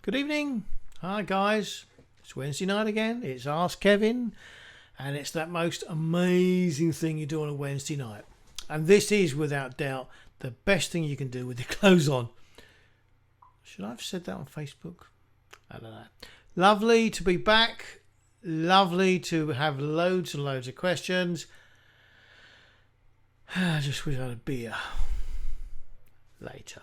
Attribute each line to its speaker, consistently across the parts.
Speaker 1: Good evening. Hi guys. It's Wednesday night again. It's Ask Kevin. And it's that most amazing thing you do on a Wednesday night. And this is without doubt the best thing you can do with your clothes on. Should I have said that on Facebook? I don't know. Lovely to be back. Lovely to have loads and loads of questions. I just wish I had a beer. Later.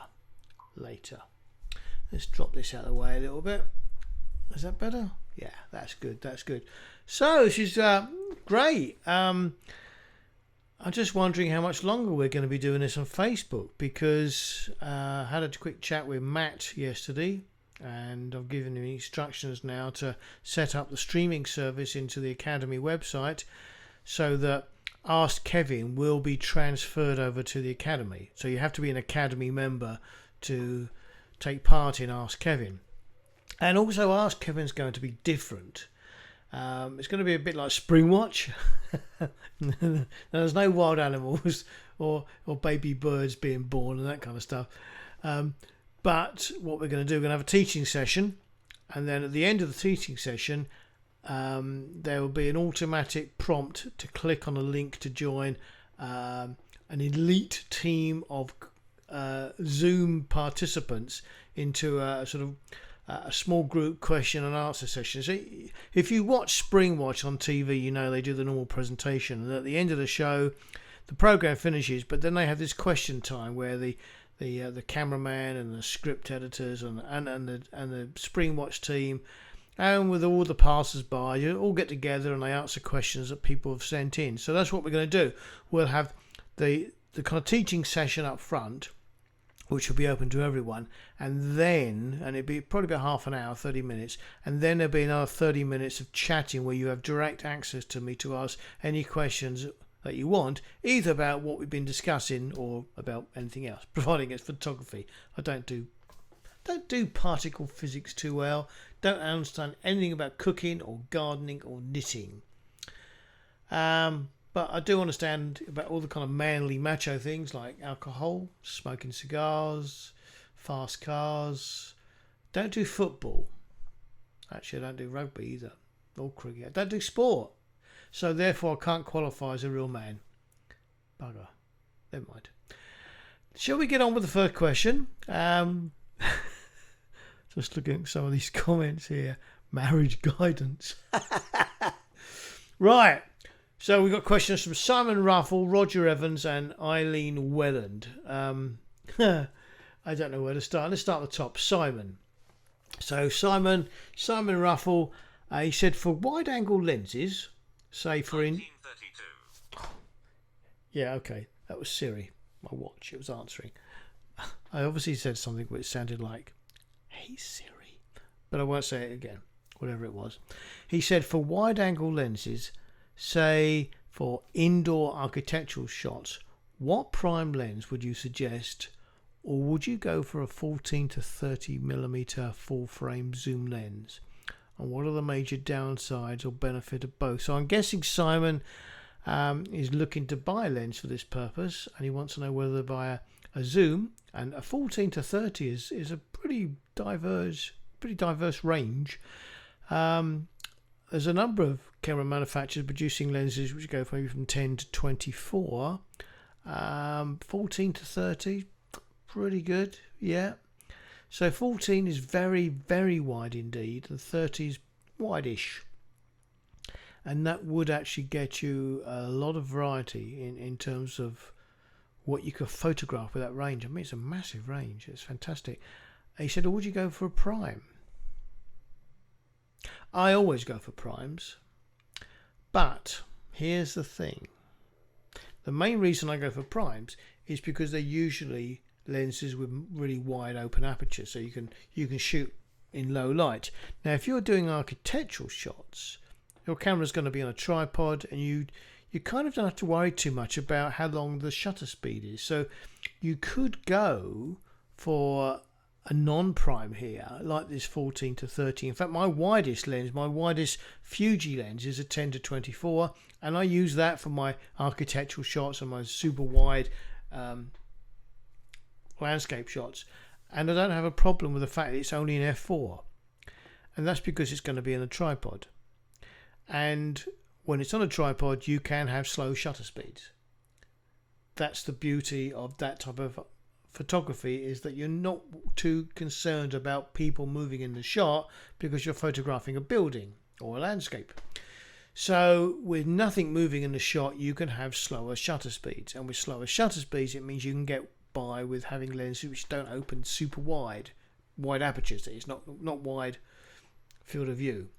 Speaker 1: Let's drop this out of the way a little bit. Is that better? Yeah, that's good. So this is great. I'm just wondering how much longer we're going to be doing this on Facebook, because I had a quick chat with Matt yesterday, and I've given him instructions now to set up the streaming service into the Academy website so that Ask Kevin will be transferred over to the Academy. So you have to be an Academy member to take part in Ask Kevin. And also Ask Kevin's going to be different. It's going to be a bit like Springwatch. There's no wild animals or baby birds being born and that kind of stuff. But what we're going to do, we're going to have a teaching session, and then at the end of the teaching session, there will be an automatic prompt to click on a link to join an elite team of Zoom participants into a sort of a small group question and answer session. So if you watch Springwatch on TV, you know they do the normal presentation, and at the end of the show the program finishes, but then they have this question time where the cameraman and the script editors and the Springwatch team and with all the passers-by, you all get together and they answer questions that people have sent in. So that's what we're going to do. We'll have the kind of teaching session up front, which will be open to everyone, and it'll be probably about half an hour, 30 minutes, and then there'll be another 30 minutes of chatting where you have direct access to me to ask any questions that you want, either about what we've been discussing or about anything else, providing it's photography. I don't do particle physics too well, don't understand anything about cooking or gardening or knitting. But I do understand about all the kind of manly macho things like alcohol, smoking cigars, fast cars. Don't do football. Actually, I don't do rugby either, or cricket. I don't do sport. So therefore I can't qualify as a real man. Bugger. Never mind. Shall we get on with the first question? Just looking at some of these comments here. Marriage guidance. Right. So we've got questions from Simon Ruffle, Roger Evans and Eileen Welland. I don't know where to start. Let's start at the top. Simon. So Simon Ruffle, he said for wide angle lenses, say for 1932. Yeah, okay. That was Siri, my watch. It was answering. I obviously said something which sounded like, "Hey Siri," but I won't say it again. Whatever it was. He said for wide angle lenses, say for indoor architectural shots, what prime lens would you suggest, or would you go for a 14 to 30 millimeter full frame zoom lens? And what are the major downsides or benefit of both? So I'm guessing Simon is looking to buy a lens for this purpose, and he wants to know whether to buy a zoom, and a 14 to 30 is a pretty diverse range. There's a number of camera manufacturers producing lenses which go maybe from 10 to 24. 14 to 30, pretty good, yeah. So 14 is very, very wide indeed. The 30 is wide-ish. And that would actually get you a lot of variety in terms of what you could photograph with that range. I mean, it's a massive range. It's fantastic. He said, or would you go for a prime? I always go for primes, but here's the thing. The main reason I go for primes is because they're usually lenses with really wide open apertures, so you can shoot in low light. Now, if you're doing architectural shots, your camera's going to be on a tripod, and you kind of don't have to worry too much about how long the shutter speed is. So you could go for a non-prime here, like this 14 to 30. In fact, my widest Fuji lens is a 10 to 24, and I use that for my architectural shots and my super wide landscape shots. And I don't have a problem with the fact that it's only an f4. and that's because it's going to be in a tripod. And when it's on a tripod, you can have slow shutter speeds. That's the beauty of that type of photography, is that you're not too concerned about people moving in the shot because you're photographing a building or a landscape. So with nothing moving in the shot, you can have slower shutter speeds, and with slower shutter speeds, it means you can get by with having lenses which don't open super wide apertures. It's not wide field of view.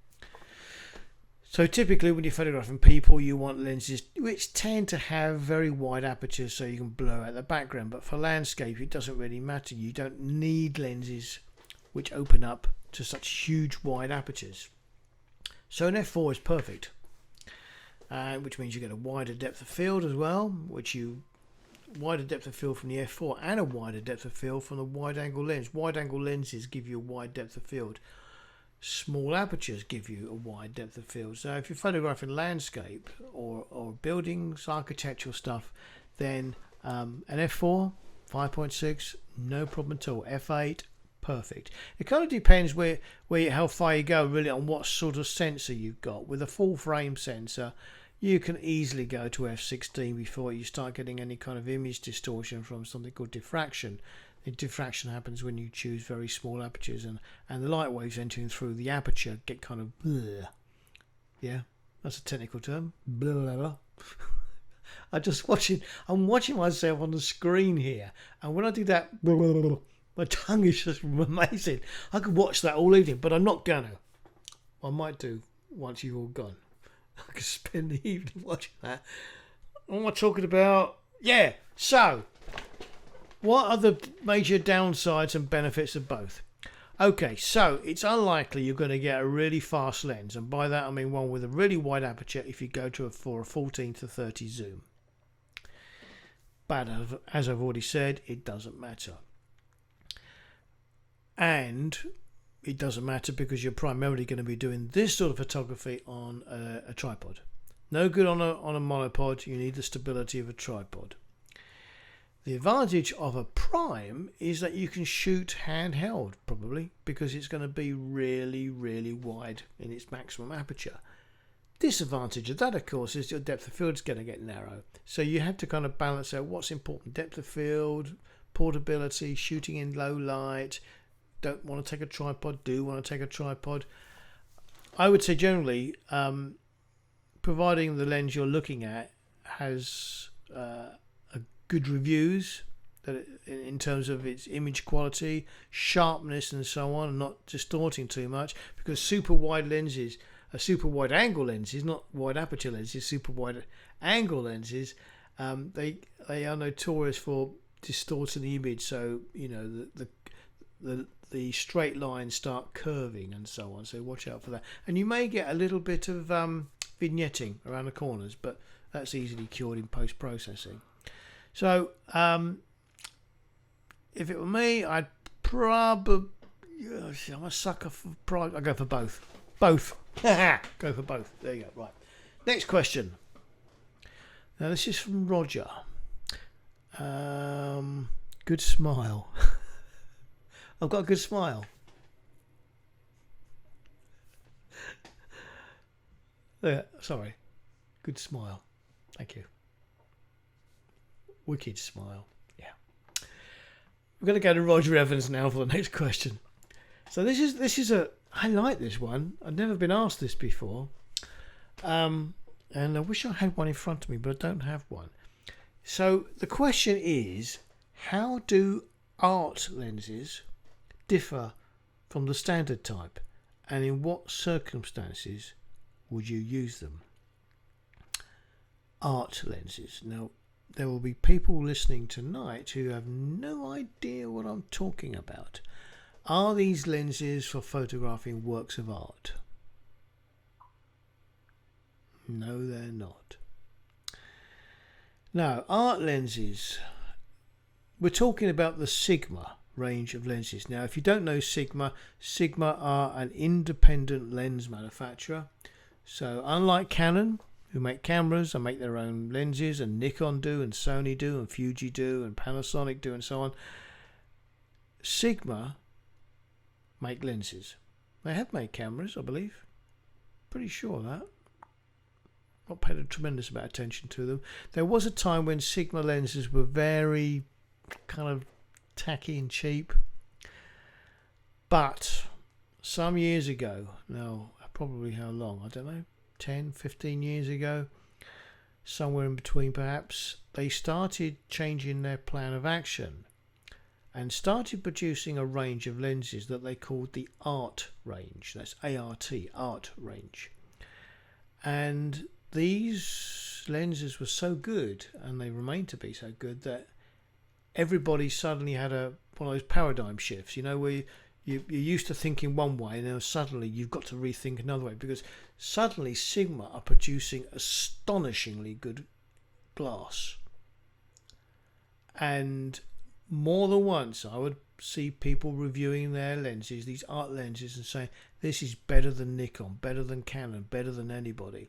Speaker 1: So typically when you're photographing people, you want lenses which tend to have very wide apertures so you can blur out the background. But for landscape, it doesn't really matter. You don't need lenses which open up to such huge wide apertures. So an f4 is perfect, which means you get a wider depth of field as well, wider depth of field from the f4 and a wider depth of field from the wide angle lens. Wide angle lenses give you a wide depth of field. Small apertures give you a wide depth of field. So if you're photographing landscape or buildings, architectural stuff, then an f4, 5.6, no problem at all. f8, perfect. It kind of depends how far you go, really, on what sort of sensor you've got. With a full frame sensor, you can easily go to f16 before you start getting any kind of image distortion from something called diffraction. The diffraction happens when you choose very small apertures, and the light waves entering through the aperture get kind of bleh. Yeah, that's a technical term. Blah. I'm watching myself on the screen here, and when I do that, my tongue is just amazing. I could watch that all evening, but I'm not gonna. I might do once you've all gone. I could spend the evening watching that. What am I talking about? Yeah, so what are the major downsides and benefits of both? Okay, so it's unlikely you're going to get a really fast lens, and by that I mean one with a really wide aperture if you go for a 14 to 30 zoom. But as I've already said, it doesn't matter. And it doesn't matter because you're primarily going to be doing this sort of photography on a tripod. No good on a monopod. You need the stability of a tripod. The advantage of a prime is that you can shoot handheld, probably, because it's going to be really, really wide in its maximum aperture. Disadvantage of that, of course, is your depth of field is going to get narrow. So you have to kind of balance out what's important: depth of field, portability, shooting in low light. Don't want to take a tripod, do want to take a tripod. I would say generally, providing the lens you're looking at has good reviews that in terms of its image quality, sharpness and so on, and not distorting too much, because super wide lenses, super wide angle lenses, not wide aperture lenses, super wide angle lenses, they are notorious for distorting the image. So the straight lines start curving and so on, so watch out for that. And you may get a little bit of vignetting around the corners, but that's easily cured in post-processing. So if it were me, I'd probably, I'm a sucker for prime. I'd go for both. Go for both. There you go. Right, next question. Now this is from Roger. Good smile. I've got a good smile. Yeah, sorry. Good smile. Thank you. Wicked smile. Yeah. We're going to go to Roger Evans now for the next question. So this is I like this one. I've never been asked this before. And I wish I had one in front of me, but I don't have one. So the question is, how do art lenses differ from the standard type, and in what circumstances would you use them? Art lenses. Now, there will be people listening tonight who have no idea what I'm talking about. Are these lenses for photographing works of art? No, they're not. Now, art lenses, we're talking about the Sigma range of lenses. Now, if you don't know Sigma are an independent lens manufacturer. So unlike Canon, who make cameras and make their own lenses, and Nikon do, and Sony do, and Fuji do, and Panasonic do, and so on, Sigma make lenses. They have made cameras, I believe. Pretty sure of that. Not paid a tremendous amount of attention to them. There was a time when Sigma lenses were very kind of tacky and cheap. But some years ago, now probably how long, I don't know, 10, 15 years ago, somewhere in between perhaps, they started changing their plan of action and started producing a range of lenses that they called the Art range. That's A-R-T, Art range. And these lenses were so good, and they remain to be so good, that everybody suddenly had one of those paradigm shifts, where you're used to thinking one way, and then suddenly you've got to rethink another way, because suddenly Sigma are producing astonishingly good glass. And more than once I would see people reviewing their lenses, these Art lenses, and saying this is better than Nikon, better than Canon, better than anybody.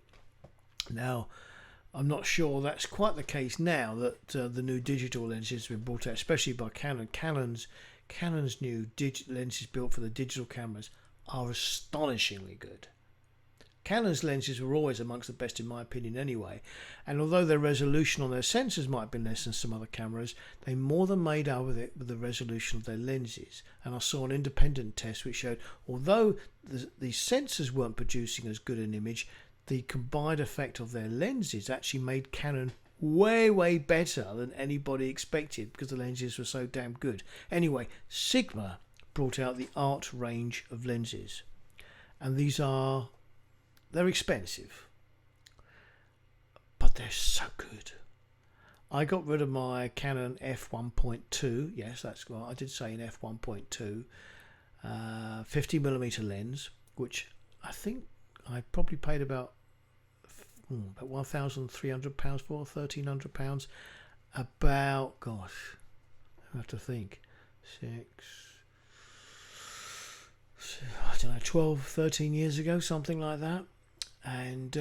Speaker 1: Now, I'm not sure that's quite the case now that the new digital lenses have been brought out, especially by Canon. Canon's new lenses built for the digital cameras are astonishingly good. Canon's lenses were always amongst the best in my opinion anyway, and although their resolution on their sensors might have been less than some other cameras, they more than made up with it with the resolution of their lenses. And I saw an independent test which showed although the sensors weren't producing as good an image, the combined effect of their lenses actually made Canon way better than anybody expected, because the lenses were so damn good. Anyway, Sigma brought out the Art range of lenses, and they're expensive, but they're so good. I got rid of my Canon f1.2. Yes, that's what I did say, an f1.2 50mm lens, which I think I probably paid about £1,300 for, £1,300. About, gosh, I have to think, I don't know, 12, 13 years ago, something like that. And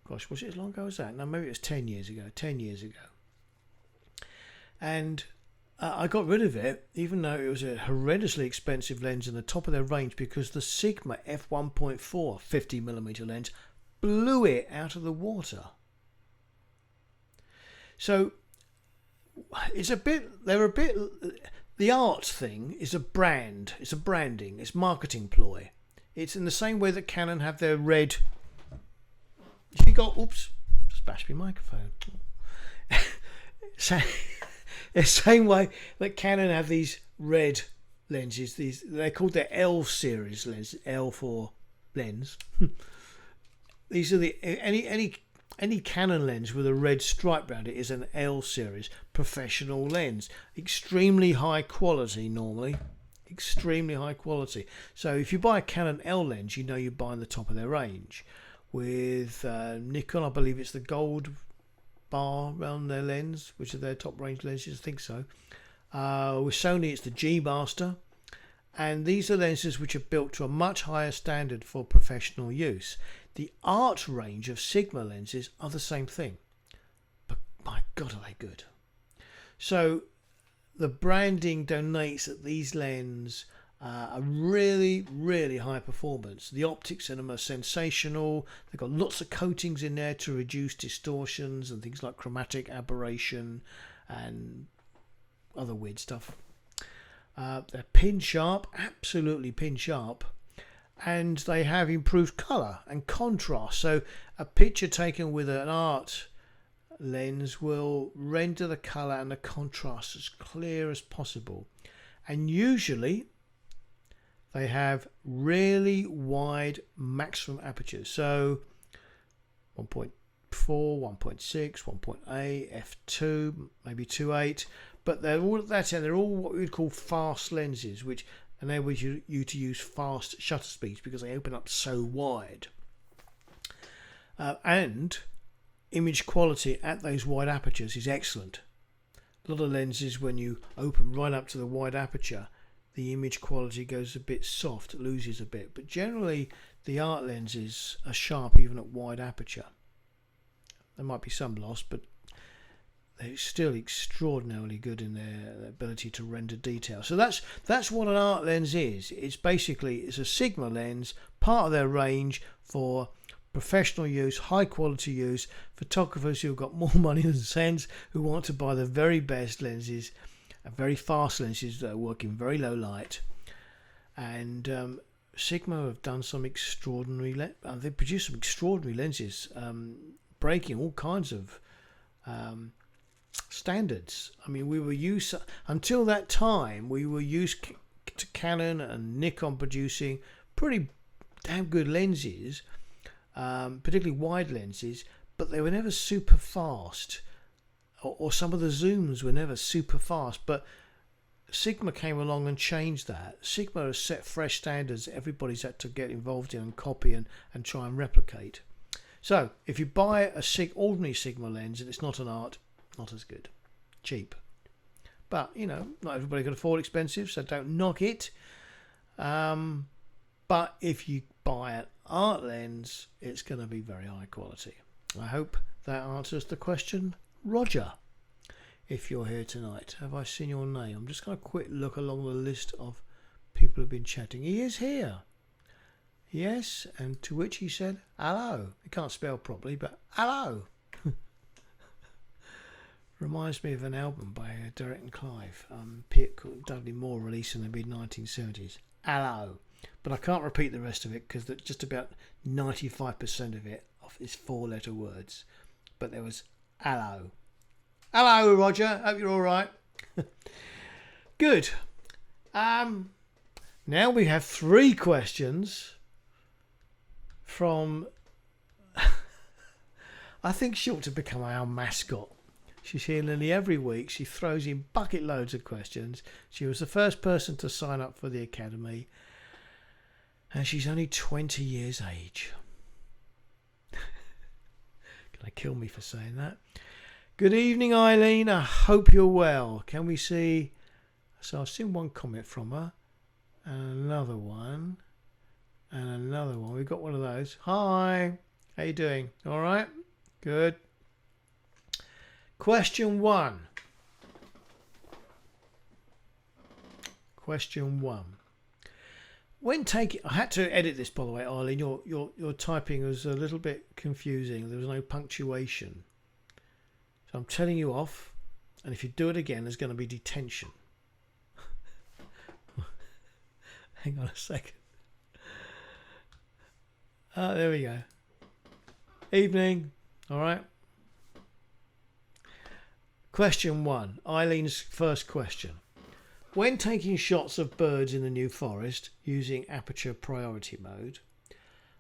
Speaker 1: gosh, was it as long ago as that? No, maybe it was 10 years ago. And I got rid of it, even though it was a horrendously expensive lens in the top of their range, because the Sigma f1.4 50mm lens blew it out of the water. So the Art thing is a brand, it's a branding, it's marketing ploy. It's in the same way that Canon have their red. She got, oops, just bashed my microphone. So, the same way that Canon have these red lenses, they're called their L series lenses, L for lens. These are any Canon lens with a red stripe around it is an L series professional lens, extremely high quality normally. Extremely high quality. So if you buy a Canon L lens, you know you're buying the top of their range. With Nikon, I believe it's the gold bar around their lens, which are their top range lenses, I think so. With Sony, it's the G Master, and these are lenses which are built to a much higher standard for professional use. The Art range of Sigma lenses are the same thing, but my God, are they good. So the branding donates that these lenses are really high performance. The optics in them are sensational. They've got lots of coatings in there to reduce distortions and things like chromatic aberration and other weird stuff. They're pin sharp, absolutely pin sharp, and they have improved colour and contrast. So a picture taken with an Art lens will render the colour and the contrast as clear as possible, and usually they have really wide maximum apertures, so 1.4, 1.6, 1.8, f2, maybe 2.8, but they're all what we would call fast lenses, which enable you to use fast shutter speeds because they open up so wide, and image quality at those wide apertures is excellent. A lot of lenses, when you open right up to the wide aperture, the image quality goes a bit soft, loses a bit, but generally the Art lenses are sharp even at wide aperture. There might be some loss, but they're still extraordinarily good in their ability to render detail. So that's what an art lens is. It's a Sigma lens, part of their range for professional use, high quality use, photographers who've got more money than sense, who want to buy the very best lenses, very fast lenses that work in very low light. And Sigma have done some extraordinary, they produce some extraordinary lenses, breaking all kinds of standards. I mean, until that time, we were used to Canon and Nikon producing pretty damn good lenses, particularly wide lenses, but they were never super fast, or some of the zooms were never super fast. But Sigma came along and changed that. Sigma has set fresh standards everybody's had to get involved in and copy and try and replicate. So if you buy a ordinary Sigma lens and it's not an art, not as good. Cheap. But, not everybody can afford expensive, so don't knock it. But if you buy an art lens, it's going to be very high quality. I hope that answers the question, Roger. If you're here tonight, have I seen your name? I'm just going to quick look along the list of people who've been chatting. He is here. Yes, and to which he said, hello. He can't spell properly, but hello. Reminds me of an album by Derek and Clive, Dudley Moore, released in the mid-1970s. Hello. But I can't repeat the rest of it because just about 95% of it is 4-letter words. But there was hello. Hello, Roger. Hope you're all right. Good. Now we have 3 questions from... I think she ought to become our mascot. She's here nearly every week. She throws in bucket loads of questions. She was the first person to sign up for the Academy. And she's only 20 years age. Gonna kill me for saying that. Good evening, Eileen. I hope you're well. Can we see... So I've seen one comment from her. And another one. And another one. We've got one of those. Hi. How you doing? All right? Good. Question 1. Question 1. When taking... I had to edit this, by the way, Eileen. Your typing was a little bit confusing. There was no punctuation. So I'm telling you off, and if you do it again, there's going to be detention. Hang on a second. There we go. Evening. All right. Question 1. Eileen's first question. When taking shots of birds in the New Forest using aperture priority mode,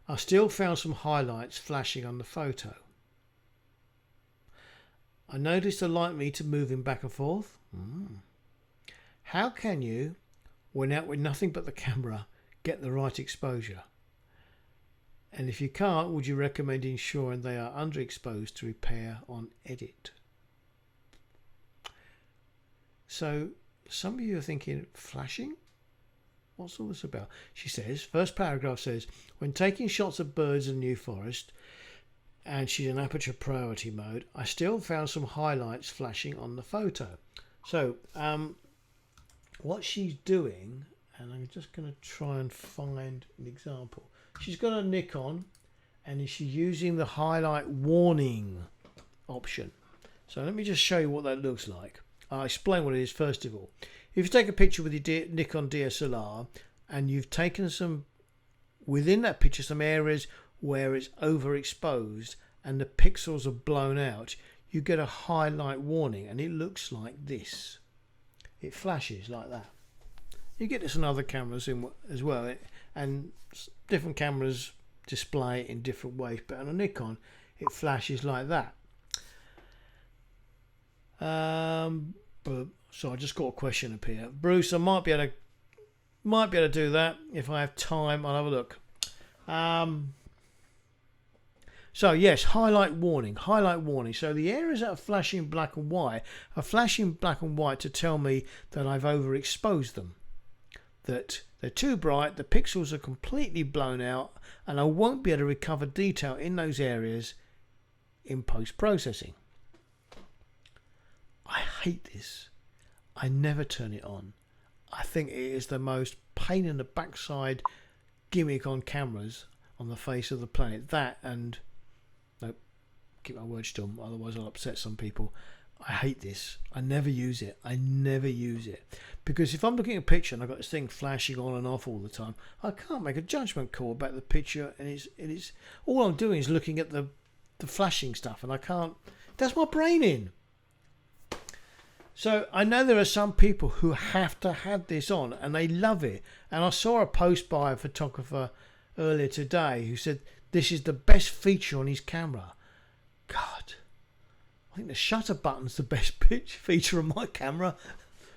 Speaker 1: I still found some highlights flashing on the photo. I noticed the light meter moving back and forth. How can you, when out with nothing but the camera, get the right exposure? And if you can't, would you recommend ensuring they are underexposed to repair on edit? So some of you are thinking, flashing? What's all this about? She says, first paragraph says, when taking shots of birds in New Forest, and she's in aperture priority mode, I still found some highlights flashing on the photo. So what she's doing, and I'm just going to try and find an example. She's got a Nikon and she's using the highlight warning option. So let me just show you what that looks like. I'll explain what it is first of all. If you take a picture with your Nikon DSLR and you've taken some, within that picture, some areas where it's overexposed and the pixels are blown out, you get a highlight warning and it looks like this. It flashes like that. You get this on other cameras as well, and different cameras display it in different ways, but on a Nikon it flashes like that. So I just got a question up here. Bruce, I might be able to do that if I have time. I'll have a look. So yes, highlight warning. So the areas that are flashing black and white are flashing black and white to tell me that I've overexposed them, that they're too bright, the pixels are completely blown out, and I won't be able to recover detail in those areas in post-processing. hate this. I never turn it on. I think it is the most pain in the backside gimmick on cameras on the face of the planet. That and... Nope, keep my words still, otherwise I'll upset some people. I hate this. I never use it. I never use it. Because if I'm looking at a picture and I've got this thing flashing on and off all the time, I can't make a judgment call about the picture, and it's all I'm doing is looking at the flashing stuff, and I can't... That's my brain in. So I know there are some people who have to have this on and they love it. And I saw a post by a photographer earlier today who said this is the best feature on his camera. God, I think the shutter button's the best feature on my camera,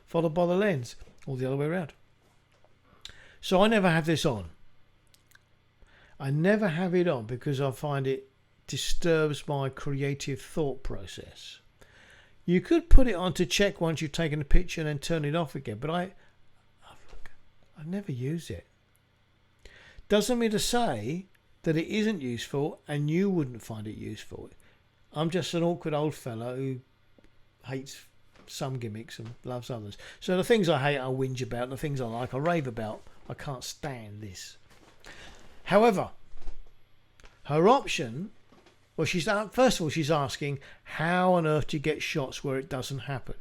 Speaker 1: followed by the lens, or the other way around. So I never have this on. I never have it on because I find it disturbs my creative thought process. You could put it on to check once you've taken a picture and then turn it off again, but I never use it. Doesn't mean to say that it isn't useful and you wouldn't find it useful. I'm just an awkward old fella who hates some gimmicks and loves others. So the things I hate I'll whinge about, and the things I like I'll rave about. I can't stand this. However, her option... Well, first of all, she's asking, how on earth do you get shots where it doesn't happen?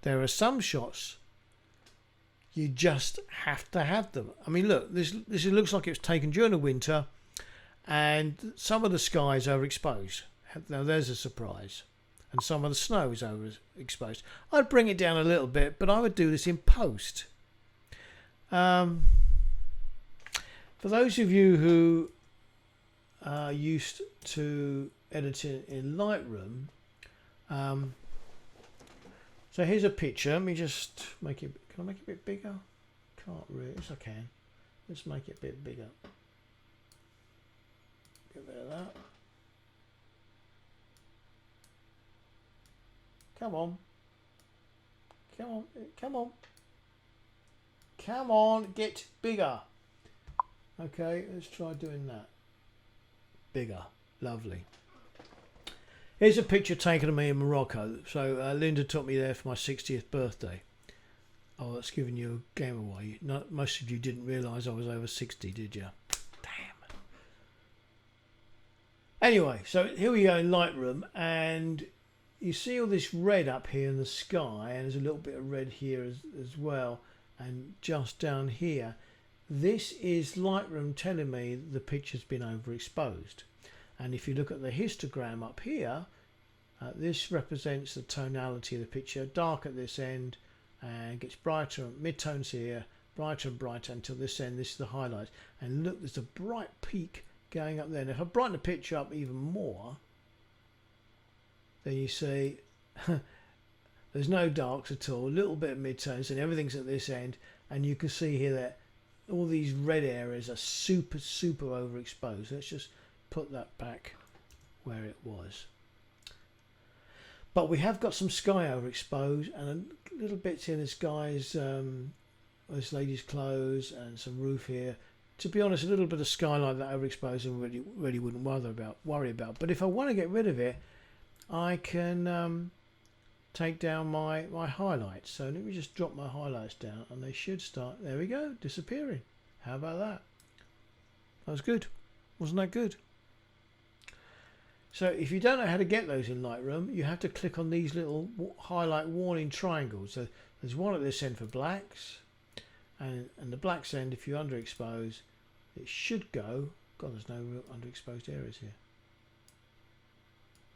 Speaker 1: There are some shots you just have to have them. I mean, look, this looks like it was taken during the winter, and some of the sky is overexposed. Now, there's a surprise. And some of the snow is overexposed. I'd bring it down a little bit, but I would do this in post. For those of you who are used to editing in Lightroom, so here's a picture. Let me just make it... Can I make it a bit bigger? Can't really. Yes, I can. Let's make it a bit bigger. Get rid of that. Come on. Come on. Come on. Come on. Get bigger. Okay, let's try doing that. Bigger. Lovely. Here's a picture taken of me in Morocco. So Linda took me there for my 60th birthday. Oh, that's giving you a game away. Most of you didn't realise I was over 60, did you? Damn. Anyway, so here we go in Lightroom, and you see all this red up here in the sky, and there's a little bit of red here as well, and just down here. This is Lightroom telling me the picture's been overexposed. And if you look at the histogram up here, this represents the tonality of the picture. Dark at this end and gets brighter, mid-tones here, brighter and brighter until this end. This is the highlight. And look, there's a bright peak going up there. And if I brighten the picture up even more, then you see there's no darks at all, a little bit of mid-tones, and everything's at this end. And you can see here that all these red areas are super overexposed. Let's just put that back where it was. But we have got some sky overexposed, and a little bits in this guy's this lady's clothes, and some roof here. To be honest, a little bit of sky like that overexposed I really wouldn't worry about. But if I want to get rid of it, I can take down my highlights. So let me just drop my highlights down, and they should start, there we go, disappearing. How about that? That was good. Wasn't that good? So if you don't know how to get those in Lightroom, you have to click on these little highlight warning triangles. So there's one at this end for blacks, and the blacks end, if you underexpose, it should go. God, there's no real underexposed areas here.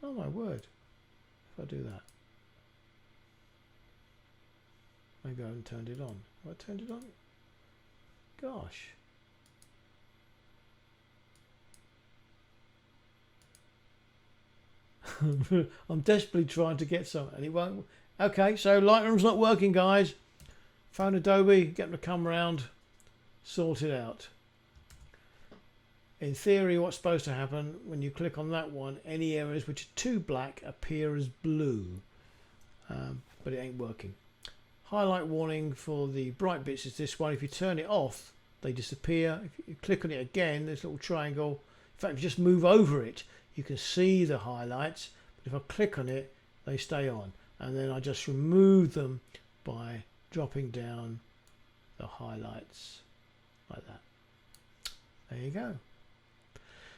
Speaker 1: Oh my word. If I do that. Maybe I haven't turned it on. Have I turned it on? Gosh. I'm desperately trying to get some, and it won't. Okay, so Lightroom's not working, guys. Phone Adobe, get them to come around, sort it out. In theory, what's supposed to happen when you click on that one, any areas which are too black appear as blue, but it ain't working. Highlight warning for the bright bits is this one. If you turn it off, they disappear. If you click on it again, this little triangle. In fact, if you just move over it, you can see the highlights. But if I click on it, they stay on. and then I just remove them by dropping down the highlights like that. There you go.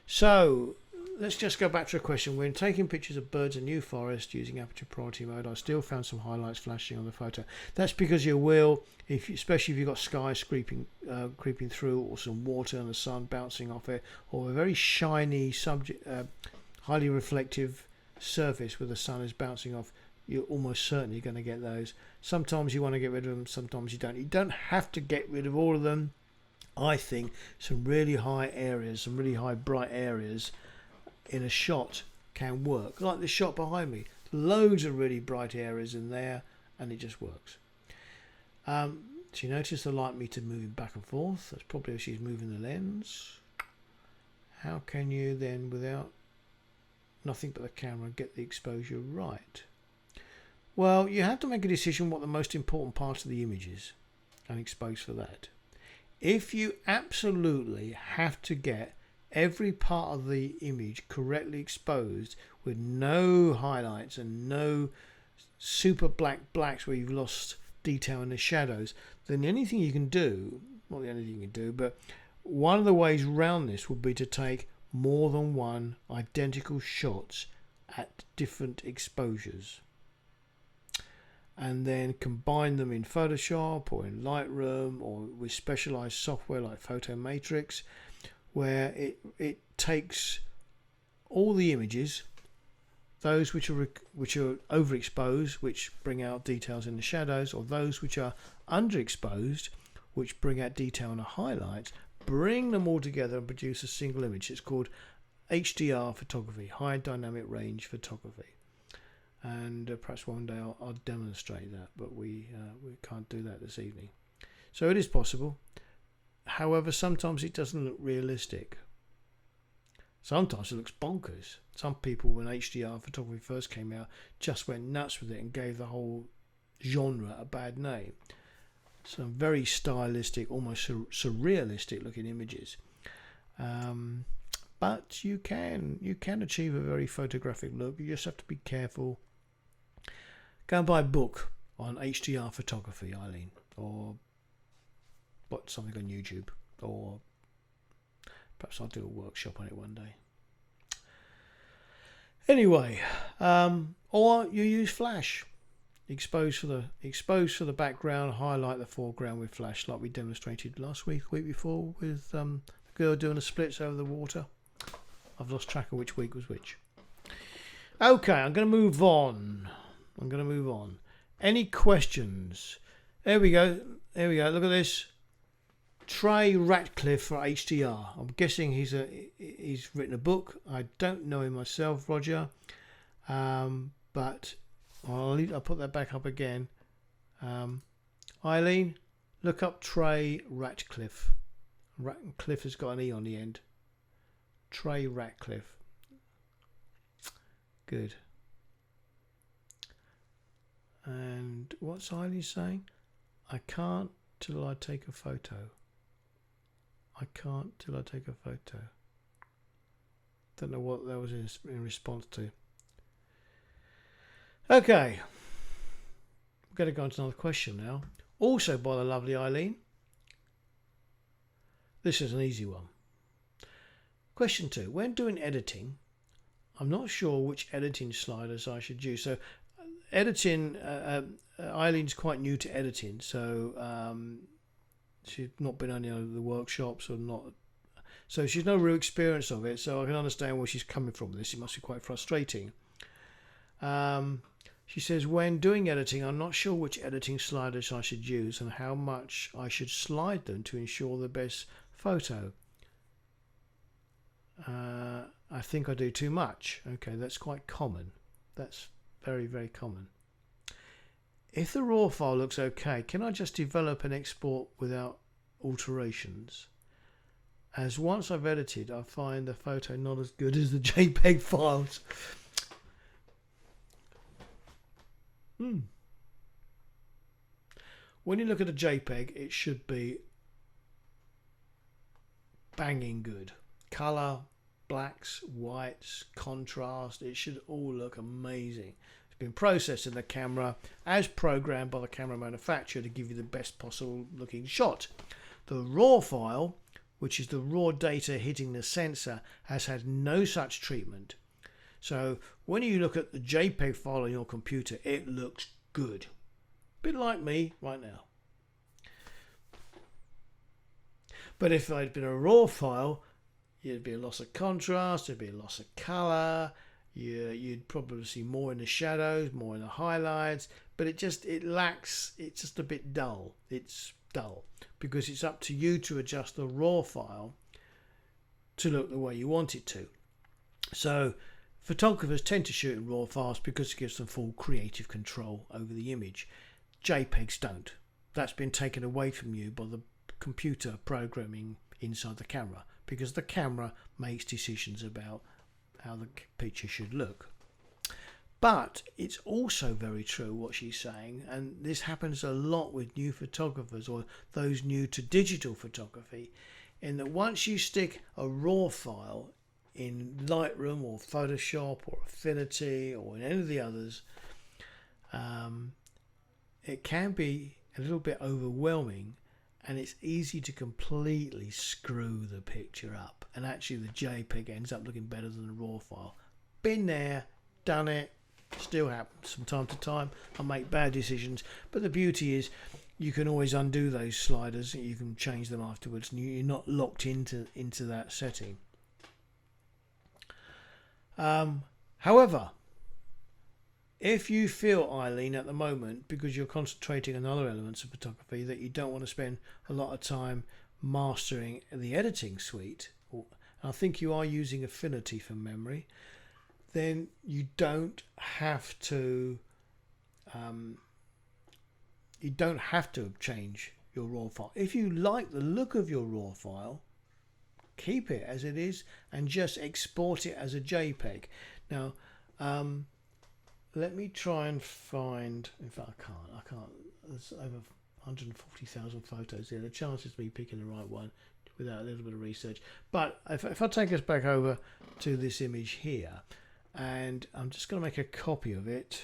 Speaker 1: So let's just go back to a question. When taking pictures of birds in New Forest using aperture priority mode, I still found some highlights flashing on the photo. That's because you will, especially if you've got skies creeping through, or some water and the sun bouncing off it, or a very shiny subject, highly reflective surface where the sun is bouncing off. You're almost certainly going to get those. Sometimes you want to get rid of them, sometimes you don't. You don't have to get rid of all of them. I think some really high areas, some really high bright areas in a shot can work. Like the shot behind me. Loads of really bright areas in there, and it just works. So you notice the light meter moving back and forth. That's probably if she's moving the lens. How can you then, without nothing but the camera, get the exposure right? Well, you have to make a decision what the most important part of the image is and expose for that. If you absolutely have to get every part of the image correctly exposed with no highlights and no super blacks where you've lost detail in the shadows, then the only thing you can do, not the only thing you can do, but one of the ways around this would be to take more than one identical shots at different exposures, and then combine them in Photoshop or in Lightroom or with specialized software like Photo Matrix, where it takes all the images, those which are overexposed, which bring out details in the shadows, or those which are underexposed, which bring out detail in the highlights, bring them all together and produce a single image. It's called HDR photography, high dynamic range photography. And perhaps one day I'll demonstrate that, but we can't do that this evening. So it is possible. However, sometimes it doesn't look realistic. Sometimes it looks bonkers. Some people, when HDR photography first came out, just went nuts with it and gave the whole genre a bad name. Some very stylistic, almost surrealistic looking images. But you can achieve a very photographic look. You just have to be careful. Go and buy a book on HDR photography, Eileen, or something on YouTube, or perhaps I'll do a workshop on it one day. Anyway, or you use flash. Expose for the background, highlight the foreground with flash, like we demonstrated last week before, with the girl doing the splits over the water. I've lost track of which week was which. Okay, I'm going to move on. Any questions? There we go. Look at this. Trey Ratcliffe for HDR. I'm guessing he's written a book. I don't know him myself, Roger. But I'll put that back up again. Eileen, look up Trey Ratcliffe. Ratcliffe has got an E on the end. Trey Ratcliffe. Good. And what's Eileen saying? I can't till I take a photo. Don't know what that was in response to. Okay. We're going to go on to another question now. Also by the lovely Eileen. This is an easy one. Question 2. When doing editing, I'm not sure which editing sliders I should use. So editing, Eileen's quite new to editing, so she's not been on any of the workshops or not. So she's no real experience of it, so I can understand where she's coming from with this. It must be quite frustrating. She says, when doing editing, I'm not sure which editing sliders I should use and how much I should slide them to ensure the best photo. I think I do too much. Okay, that's quite common. That's very, very common. If the raw file looks okay, can I just develop and export without alterations? As once I've edited, I find the photo not as good as the JPEG files. When you look at a JPEG, it should be banging good. Color, blacks, whites, contrast, it should all look amazing. been processed in the camera as programmed by the camera manufacturer to give you the best possible looking shot. The raw file, which is the raw data hitting the sensor, has had no such treatment. So when you look at the JPEG file on your computer, it looks good. Bit like me right now. But if it had been a raw file, there'd be a loss of contrast, there'd be a loss of colour, you'd probably see more in the shadows, more in the highlights, but it's just a bit dull. It's dull because it's up to you to adjust the raw file to look the way you want it to. So photographers tend to shoot in raw files because it gives them full creative control over the image. JPEGs don't. That's been taken away from you by the computer programming inside the camera, because the camera makes decisions about how the picture should look. But it's also very true what she's saying, and this happens a lot with new photographers or those new to digital photography, in that once you stick a raw file in Lightroom or Photoshop or Affinity or in any of the others, it can be a little bit overwhelming, and it's easy to completely screw the picture up, and actually the JPEG ends up looking better than the raw file. Been there, done it, still happens from time to time. I make bad decisions, but the beauty is you can always undo those sliders, you can change them afterwards, and you're not locked into that setting. However, if you feel, Eileen, at the moment, because you're concentrating on other elements of photography, that you don't want to spend a lot of time mastering the editing suite, and I think you are using Affinity from memory, then you don't have to change your raw file. If you like the look of your raw file, keep it as it is and just export it as a JPEG. Now, let me try and find. In fact, I can't. There's over 140,000 photos here. The chances of me picking the right one without a little bit of research. But if I take us back over to this image here, and I'm just going to make a copy of it,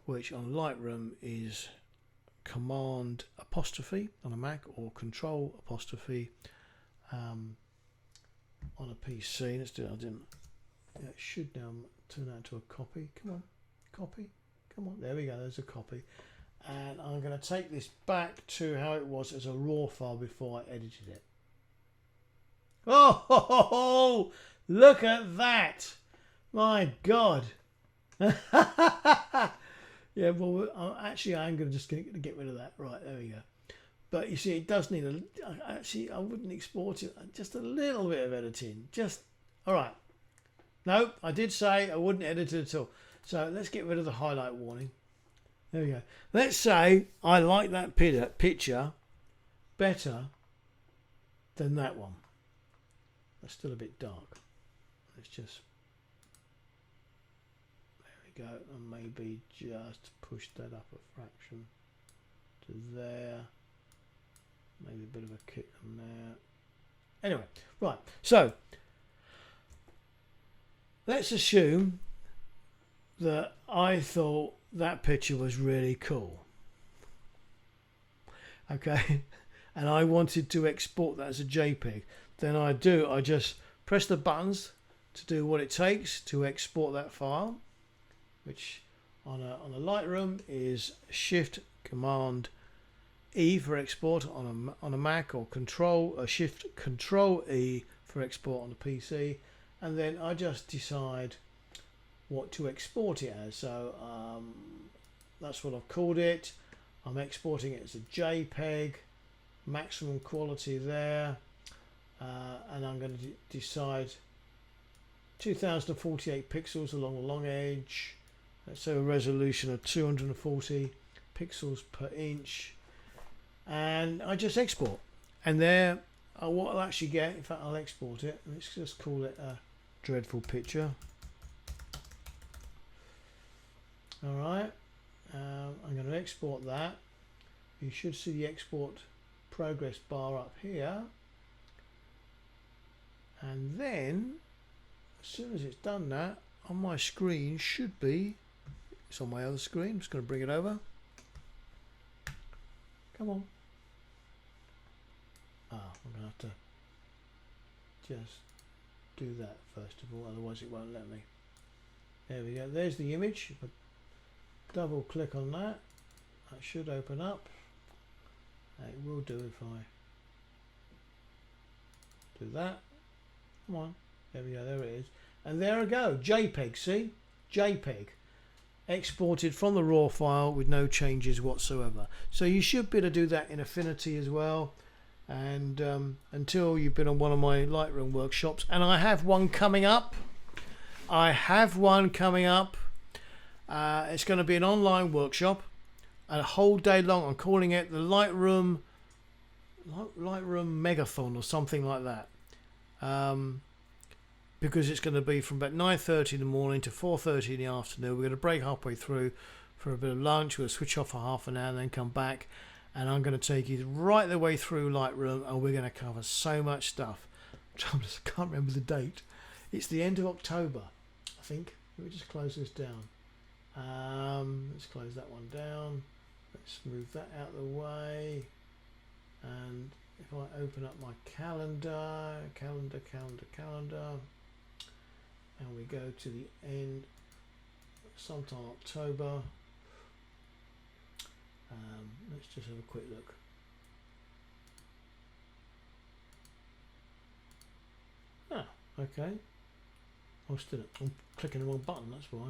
Speaker 1: which on Lightroom is Command apostrophe on a Mac or Control apostrophe on a PC. Let's do it. It should now turn out into a copy. Come on. Copy, come on, there we go, there's a copy, and I'm going to take this back to how it was as a raw file before I edited it. Oh, look at that, my God. Yeah, well, I'm going to just get rid of that. Right, there we go. But you see, it does need I wouldn't export it, just a little bit of editing, all right. No, I did say I wouldn't edit it at all. So let's get rid of the highlight warning. There we go. Let's say I like that picture better than that one. That's still a bit dark. Let's just, there we go, and maybe just push that up a fraction to there. Maybe a bit of a kick on there. Anyway, right. So let's assume that I thought that picture was really cool. Okay, and I wanted to export that as a JPEG. Then I just press the buttons to do what it takes to export that file, which on a Lightroom is Shift Command E for export on a Mac, or Shift Control E for export on a PC, and then I just decide what to export it as. So that's what I've called it. I'm exporting it as a JPEG, maximum quality there, and I'm going to decide 2048 pixels along the long edge. Let's say a resolution of 240 pixels per inch, and I just export. And there, what I'll actually get, in fact I'll export it, let's just call it a dreadful picture. Alright, I'm going to export that. You should see the export progress bar up here, and then as soon as it's done that, on my screen should be It's on my other screen. I'm just going to bring it over. Come on. I'm going to have to just do that first of all, otherwise it won't let me. There we go. There's the image. If I double click on that, that should open up. It will do if I do that. Come on. There we go. There it is. And there we go. JPEG. See? JPEG. Exported from the raw file with no changes whatsoever. So you should be able to do that in Affinity as well. And until you've been on one of my Lightroom workshops, and I have one coming up. It's going to be an online workshop, a whole day long. I'm calling it the Lightroom Megathon or something like that. Because it's going to be from about 9:30 in the morning to 4:30 in the afternoon. We're going to break halfway through for a bit of lunch. We'll switch off for half an hour and then come back. And I'm going to take you right the way through Lightroom, and we're going to cover so much stuff. I can't remember the date. It's the end of October, I think. Let me just close this down. Let's close that one down. Let's move that out of the way. And if I open up my calendar, and we go to the end, sometime October. Let's just have a quick look. Okay. I'm clicking the wrong button, that's why.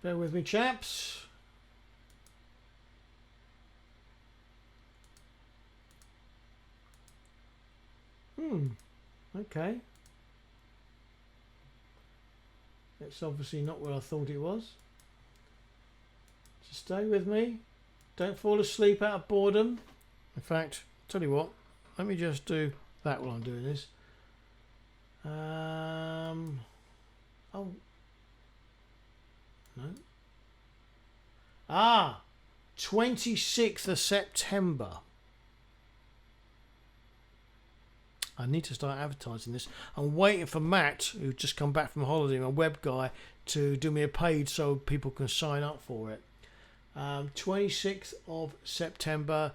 Speaker 1: Bear with me, chaps. Okay. It's obviously not what I thought it was. Just stay with me. Don't fall asleep out of boredom. In fact, tell you what, let me just do that while I'm doing this. Oh. No. 26th of September. I need to start advertising this. I'm waiting for Matt, who's just come back from holiday, my web guy, to do me a page so people can sign up for it. 26th of September,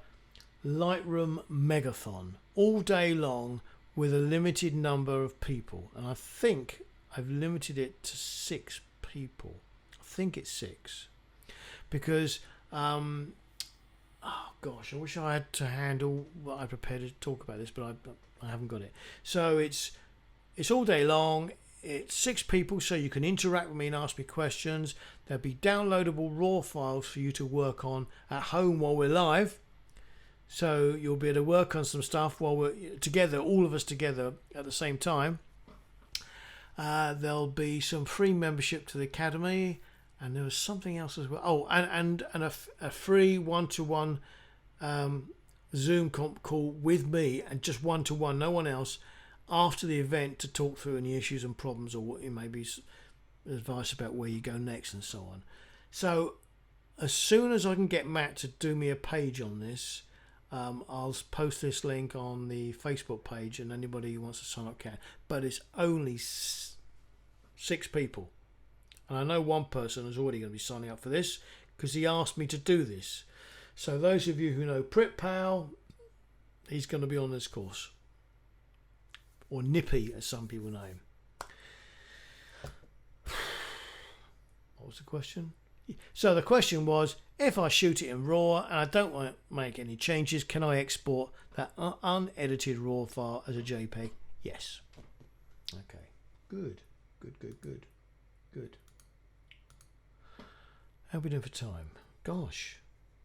Speaker 1: Lightroom Megathon. All day long with a limited number of people. And I think I've limited it to 6 people. I think it's 6. Because, oh gosh, I wish I had to handle what I prepared to talk about this, but I haven't got it. So it's all day long. It's 6 people, so you can interact with me and ask me questions. There'll be downloadable raw files for you to work on at home while we're live. So you'll be able to work on some stuff while we're together, all of us together at the same time. There'll be some free membership to the Academy, and there was something else as well. Oh, and a free one-to-one Zoom call with me, and just one-to-one, no one else, after the event to talk through any issues and problems, or what it may be, advice about where you go next and so on. So as soon as I can get Matt to do me a page on this, I'll post this link on the Facebook page, and anybody who wants to sign up can. But it's only 6 people, and I know one person is already going to be signing up for this because he asked me to do this. So those of you who know PritPal, he's going to be on this course. Or Nippy, as some people know him. What was the question? So the question was, if I shoot it in RAW and I don't want to make any changes, can I export that unedited RAW file as a JPEG? Yes. Okay. Good. How are we doing for time? Gosh,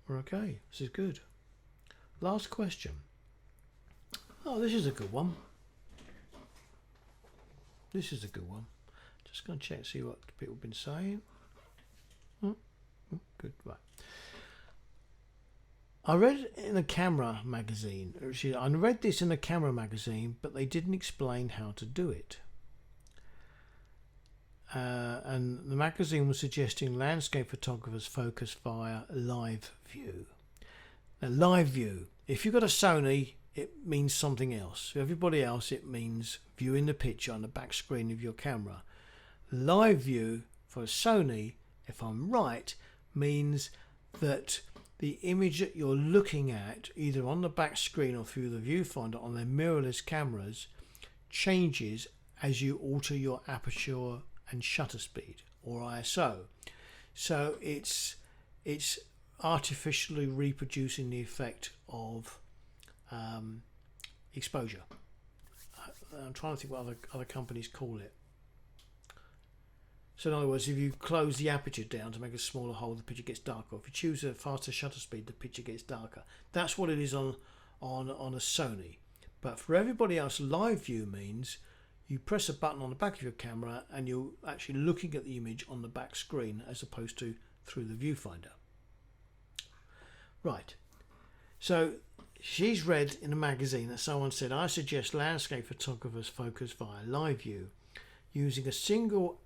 Speaker 1: we're okay. This is good. Last question. Oh, this is a good one. Just going to check, see what people have been saying. Good, right. I read it in a camera magazine. I read this in a camera magazine, but they didn't explain how to do it. And the magazine was suggesting landscape photographers focus via live view. Now, live view, if you've got a Sony, it means something else. For everybody else, it means viewing the picture on the back screen of your camera. Live view for Sony if I'm right, means that the image that you're looking at, either on the back screen or through the viewfinder on their mirrorless cameras, changes as you alter your aperture and shutter speed, or ISO. So it's artificially reproducing the effect of exposure. I'm trying to think what other companies call it. So in other words, if you close the aperture down to make a smaller hole, the picture gets darker. If you choose a faster shutter speed, the picture gets darker. That's what it is on a Sony. But for everybody else, live view means you press a button on the back of your camera and you're actually looking at the image on the back screen as opposed to through the viewfinder. Right. So she's read in a magazine that someone said, I suggest landscape photographers focus via live view using a single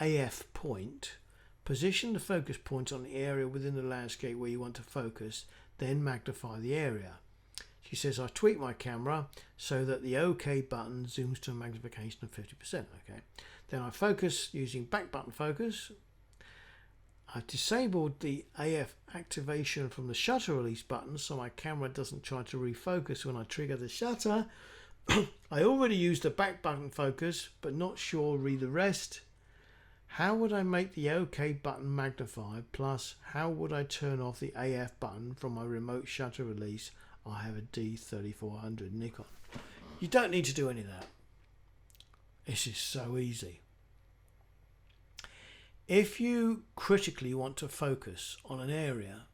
Speaker 1: AF point. Position the focus point on the area within the landscape where you want to focus, then magnify the area. She says, I tweak my camera so that the OK button zooms to a magnification of 50%. Okay. Then I focus using back button focus. I've disabled the AF activation from the shutter release button so my camera doesn't try to refocus when I trigger the shutter. I already used the back button focus, but not sure read the rest. How would I make the OK button magnify? Plus, how would I turn off the AF button from my remote shutter release? I have a D3400 Nikon. You don't need to do any of that. This is so easy. If you critically want to focus on an area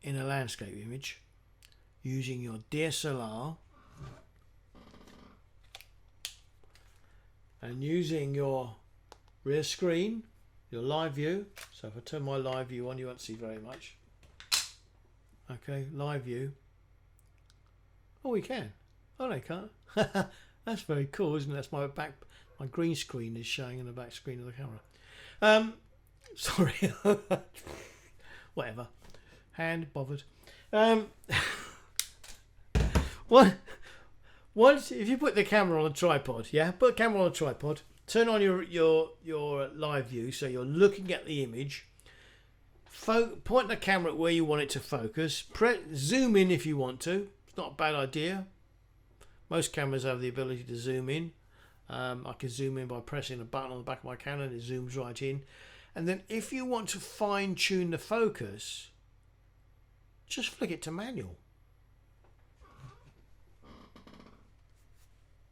Speaker 1: in a landscape image using your DSLR and using your rear screen, your live view, so if I turn my live view on, you won't see very much. Okay, live view. Oh, we can. Oh, they can't. That's very cool, isn't it? That's my back. My green screen is showing in the back screen of the camera. Sorry. Whatever. Hand bothered. Once if you put the camera on a tripod, yeah, put the camera on a tripod. Turn on your live view, so you're looking at the image. Point the camera at where you want it to focus. Zoom in if you want to. It's not a bad idea. Most cameras have the ability to zoom in. I can zoom in by pressing a button on the back of my camera and it zooms right in. And then if you want to fine tune the focus, just flick it to manual.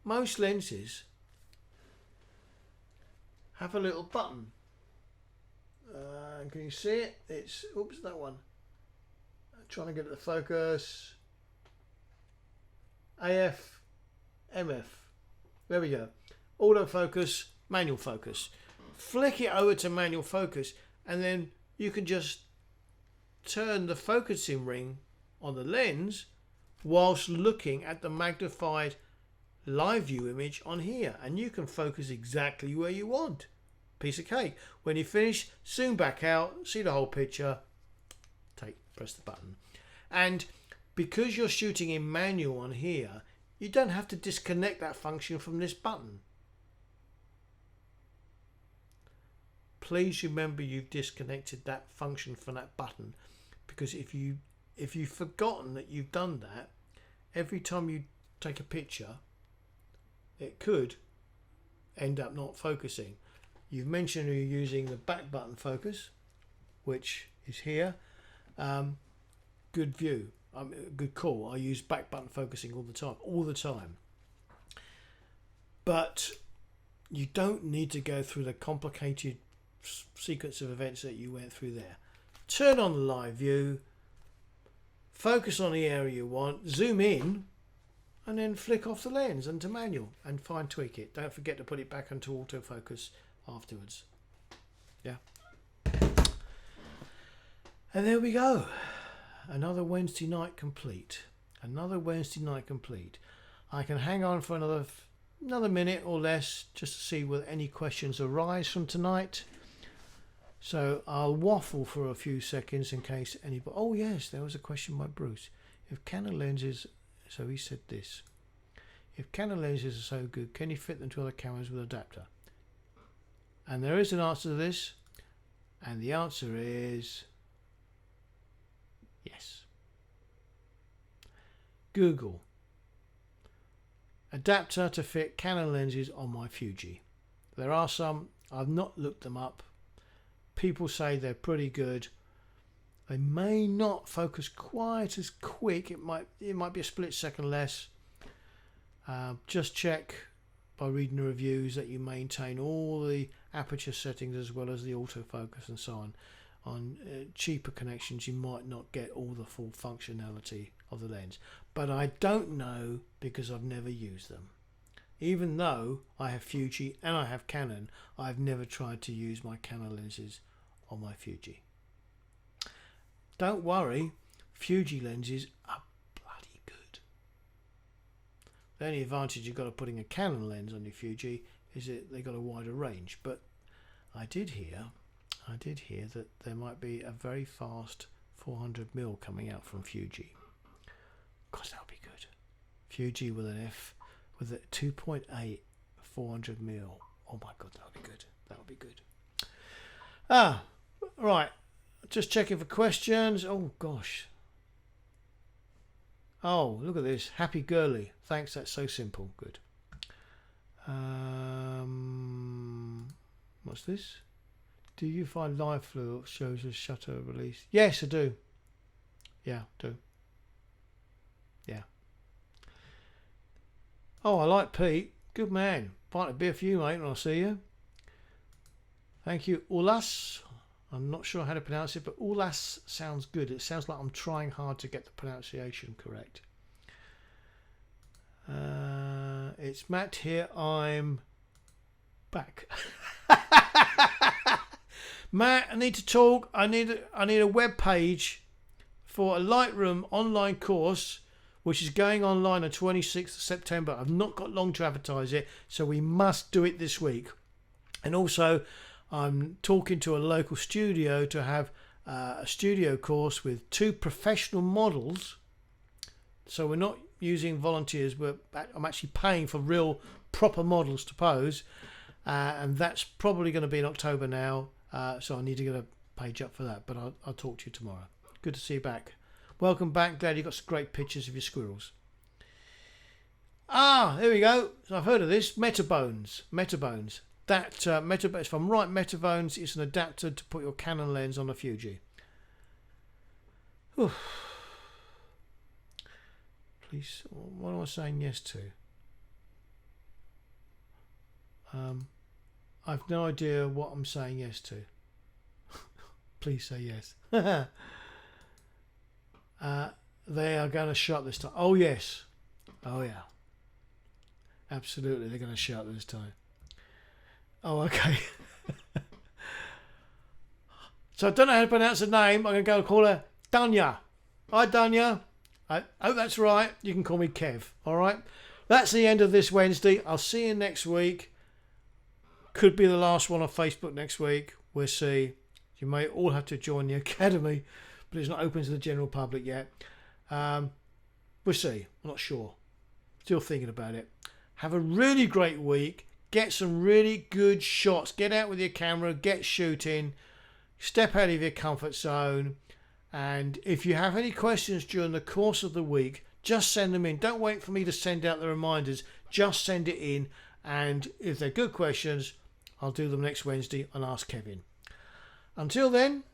Speaker 1: Most lenses have a little button. Can you see it? It's, oops, that one. I'm trying to get it to focus. AF, MF. There we go. Autofocus, manual focus. Flick it over to manual focus and then you can just turn the focusing ring on the lens whilst looking at the magnified live view image on here, and you can focus exactly where you want. Piece of cake. When you finish, zoom back out, see the whole picture, press the button. And because you're shooting in manual on here, you don't have to disconnect that function from this button. Please remember you've disconnected that function from that button, because if you've forgotten that you've done that, every time you take a picture, it could end up not focusing. You've mentioned you're using the back button focus, which is here. Good view. Good call. I use back button focusing all the time. But you don't need to go through the complicated sequence of events that you went through there. Turn on the live view, focus on the area you want, zoom in, and then flick off the lens into manual and fine tweak it. Don't forget to put it back into autofocus afterwards. Yeah. And there we go. Another Wednesday night complete. Another Wednesday night complete. I can hang on for another minute or less just to see whether any questions arise from tonight. So I'll waffle for a few seconds in case anybody... Oh yes, there was a question by Bruce. If Canon lenses... So he said this. If Canon lenses are so good, can you fit them to other cameras with adapter? And there is an answer to this, and the answer is yes. Google. Adapter to fit Canon lenses on my Fuji. There are some, I've not looked them up. People say they're pretty good. They may not focus quite as quick. It might be a split second less. Just check by reading the reviews that you maintain all the aperture settings as well as the autofocus and so on. On cheaper connections, you might not get all the full functionality of the lens. But I don't know because I've never used them. Even though I have Fuji and I have Canon, I've never tried to use my Canon lenses on my Fuji. Don't worry, Fuji lenses are bloody good. The only advantage you've got of putting a Canon lens on your Fuji is that they've got a wider range. But I did hear that there might be a very fast 400mm coming out from Fuji. Gosh, that would be good. Fuji with an F with a 2.8 400mm. Oh my god, that would be good. That would be good. Right. Just checking for questions. Oh gosh. Oh, look at this. Happy girly. Thanks, that's so simple. Good. What's this? Do you find live fluid shows a shutter release? Yes, I do. Yeah, do. Yeah. Oh, I like Pete. Good man. Pint of beer for you, mate, when I see you. Thank you, Ulas. I'm not sure how to pronounce it, but Ulas sounds good. It sounds like I'm trying hard to get the pronunciation correct. It's Matt here. I'm back. Matt, I need to talk. I need a web page for a Lightroom online course, which is going online on 26th of September. I've not got long to advertise it, so we must do it this week. And also, I'm talking to a local studio to have a studio course with 2 professional models. So we're not using volunteers. I'm actually paying for real proper models to pose. And that's probably going to be in October now. So I need to get a page up for that. But I'll talk to you tomorrow. Good to see you back. Welcome back. Glad you got some great pictures of your squirrels. There we go. So I've heard of this. Metabones. That Metabones, if I'm right, Metabones is an adapter to put your Canon lens on a Fuji. Whew. Please, what am I saying yes to? I've no idea what I'm saying yes to. Please say yes. They are going to shut this time. Oh yes. Oh yeah. Absolutely, they're going to shut this time. Oh, okay. So I don't know how to pronounce her name. I'm going to go call her Danya. Hi, Danya. I hope that's right. You can call me Kev. All right. That's the end of this Wednesday. I'll see you next week. Could be the last one on Facebook next week. We'll see. You may all have to join the academy, but it's not open to the general public yet. We'll see. I'm not sure. Still thinking about it. Have a really great week. Get some really good shots. Get out with your camera. Get shooting. Step out of your comfort zone. And if you have any questions during the course of the week, just send them in. Don't wait for me to send out the reminders. Just send it in. And if they're good questions, I'll do them next Wednesday and ask Kevin. Until then,